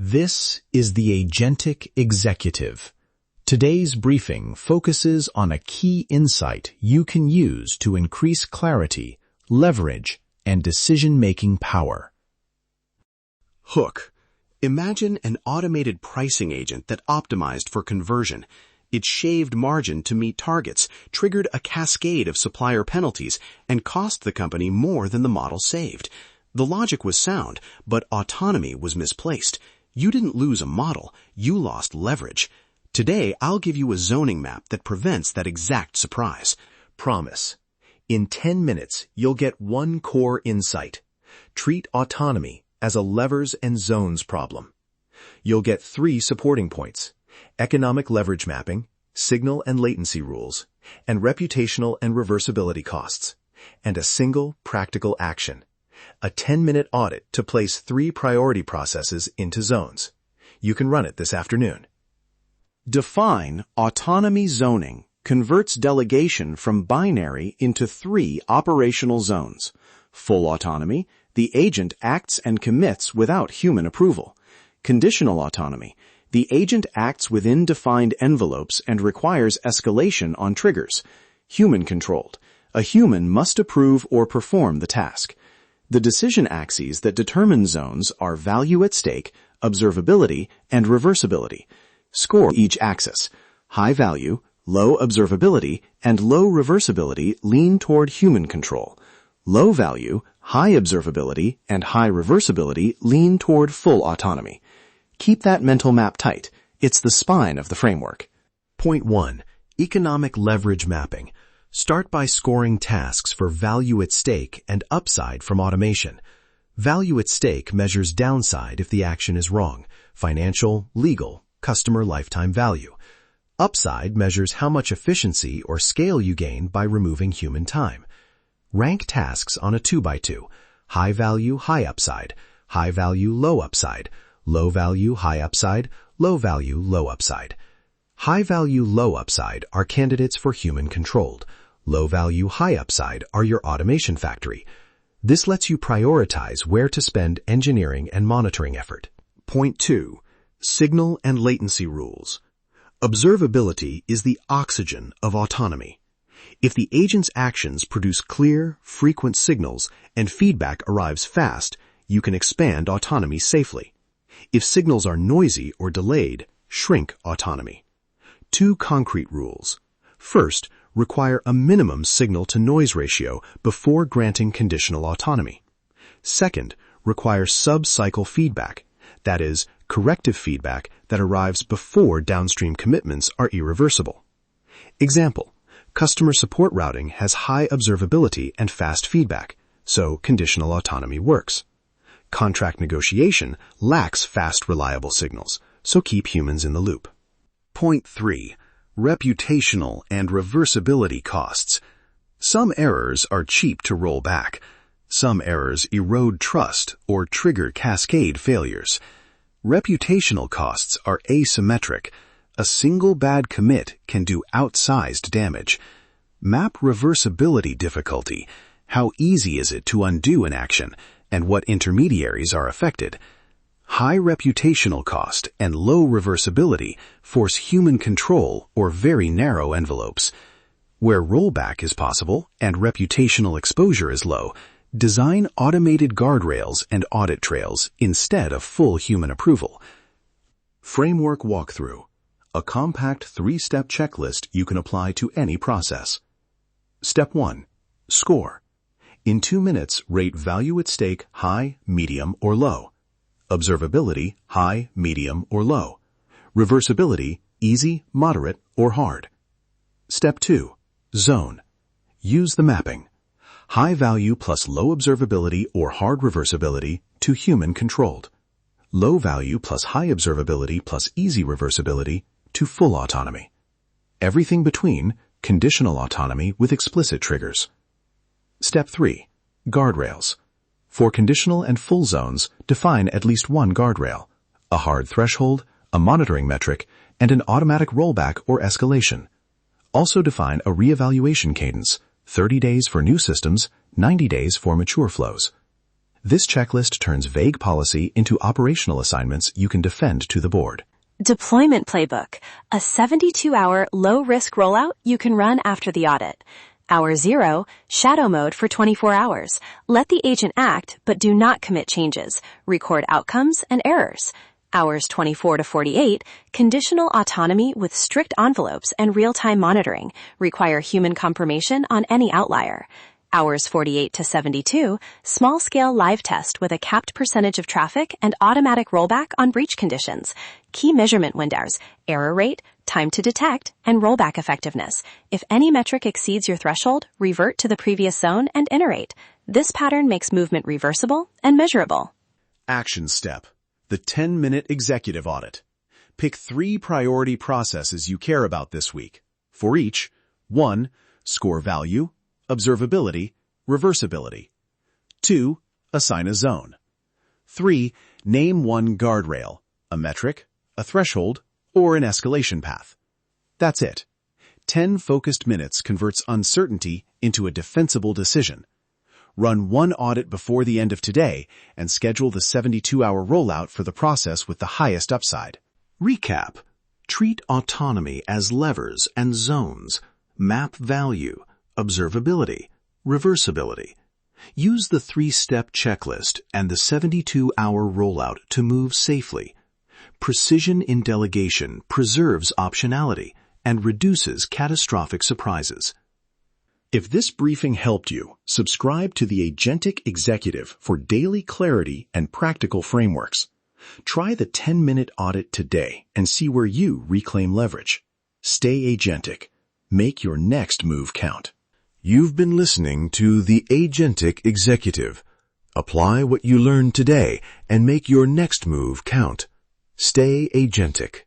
This is the Agentic Executive. Today's briefing focuses on a key insight you can use to increase clarity, leverage, and decision-making power. Hook. Imagine an automated pricing agent that optimized for conversion. It shaved margin to meet targets, triggered a cascade of supplier penalties, and cost the company more than the model saved. The logic was sound, but autonomy was misplaced. You didn't lose a model, you lost leverage. Today, I'll give you a zoning map that prevents that exact surprise. Promise. In 10 minutes, you'll get one core insight. Treat autonomy as a levers and zones problem. You'll get 3 supporting points: economic leverage mapping, signal and latency rules, and reputational and reversibility costs, and a single practical action: a 10-minute audit to place 3 priority processes into zones. You can run it this afternoon. Define Autonomy Zoning converts delegation from binary into 3 operational zones. Full autonomy, the agent acts and commits without human approval. Conditional autonomy, the agent acts within defined envelopes and requires escalation on triggers. Human-controlled, a human must approve or perform the task. The decision axes that determine zones are value at stake, observability, and reversibility. Score each axis. High value, low observability, and low reversibility lean toward human control. Low value, high observability, and high reversibility lean toward full autonomy. Keep that mental map tight. It's the spine of the framework. Point 1. Economic leverage mapping. Start by scoring tasks for value at stake and upside from automation. Value at stake measures downside if the action is wrong: financial, legal, customer lifetime value. Upside measures how much efficiency or scale you gain by removing human time. Rank tasks on a 2x2. High value, high upside. High value, low upside. Low value, high upside. Low value, low upside. High value, low upside are candidates for human controlled. Low value, high upside are your automation factory. This lets you prioritize where to spend engineering and monitoring effort. Point 2. Signal and latency rules. Observability is the oxygen of autonomy. If the agent's actions produce clear, frequent signals and feedback arrives fast, you can expand autonomy safely. If signals are noisy or delayed, shrink autonomy. 2 concrete rules. First, require a minimum signal-to-noise ratio before granting conditional autonomy. Second, require sub-cycle feedback, that is, corrective feedback that arrives before downstream commitments are irreversible. Example: customer support routing has high observability and fast feedback, so conditional autonomy works. Contract negotiation lacks fast, reliable signals, so keep humans in the loop. Point 3. Reputational and reversibility costs. Some errors are cheap to roll back. Some errors erode trust or trigger cascade failures. Reputational costs are asymmetric. A single bad commit can do outsized damage. Map reversibility difficulty. How easy is it to undo an action, and what intermediaries are affected? High reputational cost and low reversibility force human control or very narrow envelopes. Where rollback is possible and reputational exposure is low, design automated guardrails and audit trails instead of full human approval. Framework walkthrough. A compact 3-step checklist you can apply to any process. Step 1. Score. In 2 minutes, rate value at stake high, medium, or low. Observability, high, medium, or low. Reversibility, easy, moderate, or hard. Step 2. Zone. Use the mapping. High value plus low observability or hard reversibility to human controlled. Low value plus high observability plus easy reversibility to full autonomy. Everything between, conditional autonomy with explicit triggers. Step 3. Guardrails. For conditional and full zones, define at least one guardrail: a hard threshold, a monitoring metric, and an automatic rollback or escalation. Also define a reevaluation cadence: 30 days for new systems, 90 days for mature flows. This checklist turns vague policy into operational assignments you can defend to the board. Deployment Playbook, a 72-hour low-risk rollout you can run after the audit. Hour 0, shadow mode for 24 hours. Let the agent act, but do not commit changes. Record outcomes and errors. Hours 24 to 48, conditional autonomy with strict envelopes and real-time monitoring. Require human confirmation on any outlier. Hours 48 to 72, small-scale live test with a capped percentage of traffic and automatic rollback on breach conditions. Key measurement windows, error rate, time to detect, and rollback effectiveness. If any metric exceeds your threshold, revert to the previous zone and iterate. This pattern makes movement reversible and measurable. Action step. The 10-minute executive audit. Pick 3 priority processes you care about this week. For each, 1. Score value, observability, reversibility. 2. Assign a zone. 3. Name one guardrail, a metric, a threshold, or an escalation path. That's it. 10 focused minutes converts uncertainty into a defensible decision. Run 1 audit before the end of today and schedule the 72-hour rollout for the process with the highest upside. Recap. Treat autonomy as levers and zones. Map value, observability, reversibility. Use the 3-step checklist and the 72-hour rollout to move safely. Precision in delegation preserves optionality and reduces catastrophic surprises. If this briefing helped you, subscribe to the Agentic Executive for daily clarity and practical frameworks. Try the 10-minute audit today and see where you reclaim leverage. Stay agentic. Make your next move count. You've been listening to the Agentic Executive. Apply what you learned today and make your next move count. Stay agentic.